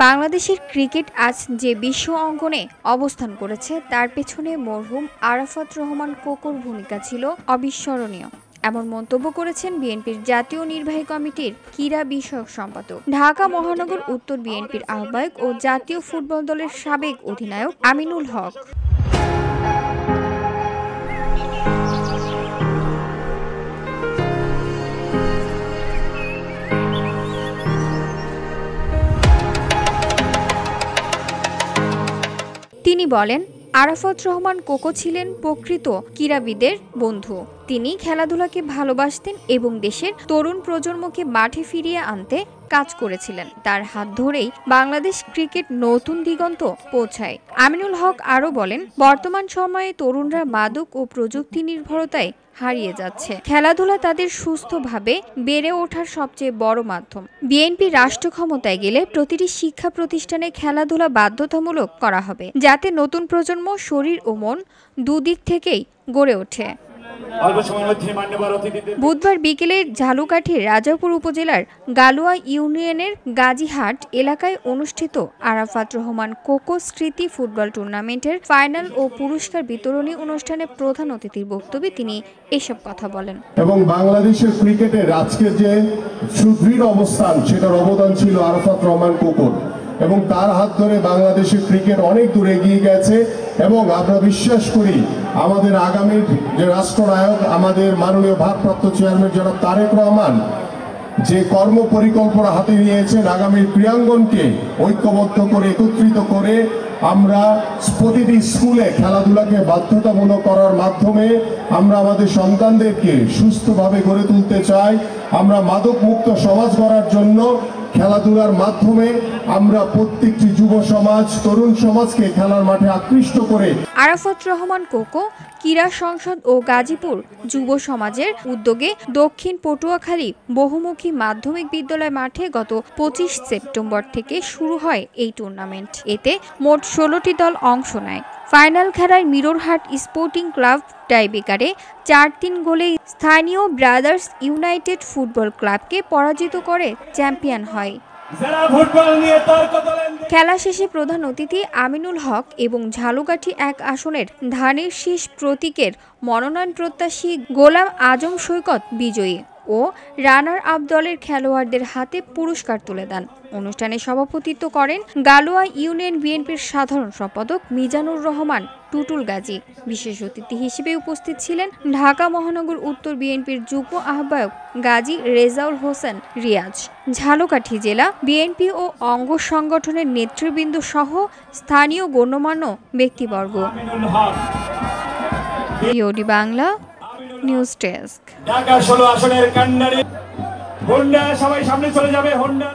বাংলাদেশের ক্রিকেট আজ যে বিশ্ব অঙ্গনে অবস্থান করেছে তার পেছনে মরহুম আরাফাত রহমান কোকোর ভূমিকা ছিল অবিস্মরণীয়। এমন মন্তব্য করেছেন বিএনপির জাতীয় নির্বাহী কমিটির ক্রীড়া বিষয়ক সম্পাদক, ঢাকা মহানগর উত্তর বিএনপির আহ্বায়ক ও জাতীয় ফুটবল দলের সাবেক অধিনায়ক আমিনুল হক। তিনি বলেন, আরাফাত রহমান কোকো ছিলেন প্রকৃত ক্রীড়াবিদের বন্ধু। তিনি খেলাধুলাকে ভালোবাসতেন এবং দেশের তরুণ প্রজন্মকে মাঠে ফিরিয়ে আনতে কাজ করেছিলেন। তার হাত ধরেই বাংলাদেশ ক্রিকেট নতুন দিগন্ত পৌঁছায়। আমিনুল হক আরও বলেন, বর্তমান সময়ে তরুণরা মাদক ও প্রযুক্তি নির্ভরতায় হারিয়ে যাচ্ছে। খেলাধুলা তাদের সুস্থভাবে বেড়ে ওঠার সবচেয়ে বড় মাধ্যম। বিএনপি রাষ্ট্র ক্ষমতায় গেলে প্রতিটি শিক্ষা প্রতিষ্ঠানে খেলাধুলা বাধ্যতামূলক করা হবে, যাতে নতুন প্রজন্ম শরীর ও মন দুদিক থেকেই গড়ে ওঠে। বুধবার বিকেলে ঝালকাঠির রাজাপুর উপজেলার গালুয়া ইউনিয়নের গাজীহাট এলাকায় অনুষ্ঠিত আরাফাত রহমান কোকো স্মৃতি ফুটবল টুর্নামেন্টের ফাইনাল ও পুরস্কার বিতরণী অনুষ্ঠানে প্রধান অতিথির বক্তব্যে তিনি এসব কথা বলেন। এবং বাংলাদেশের ক্রিকেটের আজকের যে সুদৃঢ় অবস্থান, সেটার অবদান ছিল আরাফাত রহমান কোকোর, এবং তার হাত ধরে বাংলাদেশের ক্রিকেট অনেক দূর এগিয়ে গেছে। এবং আমরা বিশ্বাস করি আমাদের আগামীর যে রাষ্ট্রনায়ক, আমাদের মাননীয় ভারপ্রাপ্ত চেয়ারম্যান জনাব তারেক রহমান যে কর্ম পরিকল্পনা হাতে নিয়েছেন, আগামীর ক্রীড়াঙ্গনকে ঐক্যবদ্ধ করে একত্রিত করে আমরা প্রতিটি স্কুলে খেলাধুলাকে বাধ্যতামূলক করার মাধ্যমে আমরা আমাদের সন্তানদেরকে সুস্থভাবে গড়ে তুলতে চাই। আমরা মাদক মুক্ত সমাজ গড়ার জন্য খেলাধুলার মাধ্যমে আমরা প্রত্যেকটি যুব সমাজ, তরুণ সমাজকে খেলার মাঠে আকৃষ্ট করে। আরাফাত রহমান কোকো ক্রীড়া সংসদ ও গাজীপুর যুব সমাজের উদ্যোগে দক্ষিণ পটুয়াখালী বহুমুখী মাধ্যমিক বিদ্যালয় মাঠে গত 25 সেপ্টেম্বর থেকে শুরু হয় এই টুর্নামেন্ট। এতে মোট 16টি দল অংশ নেয়। ফাইনাল খেলায় মিররহাট স্পোর্টিং ক্লাব টাইব্রেকারে 4-3 গোলে স্থানীয় ব্রাদার্স ইউনাইটেড ফুটবল ক্লাবকে পরাজিত করে চ্যাম্পিয়ন হয়। খেলা শেষে প্রধান অতিথি আমিনুল হক এবং ঝালকাঠি 1 আসনের ধানের শীষ প্রতীকের মনোনয়ন প্রত্যাশী গোলাম আজম সৈকত বিজয়ী ও রানার আপ দলের খেলোয়াড়দের হাতে পুরস্কার তুলে দেন। অনুষ্ঠানে সভাপতিত্ব করেন গালুয়া ইউনিয়ন বিএনপির সাধারণ সম্পাদক মিজানুর রহমান টুটুল গাজী। বিশেষ অতিথি হিসেবে উপস্থিত ছিলেন ঢাকা মহানগর উত্তর বিএনপির যুগ্ম আহ্বায়ক গাজী রেজাউল হোসেন রিয়াজ, ঝালকাঠি জেলা বিএনপি ও অঙ্গ সংগঠনের নেতৃবৃন্দ সহ স্থানীয় গণ্যমান্য ব্যক্তিবর্গ। রিওডি বাংলা নিউজ ডেস্ক। ঢাকা 16 আসনের কান্ডারি হোন্ডা সবাই সামনে চলে যাবে। হোন্ডার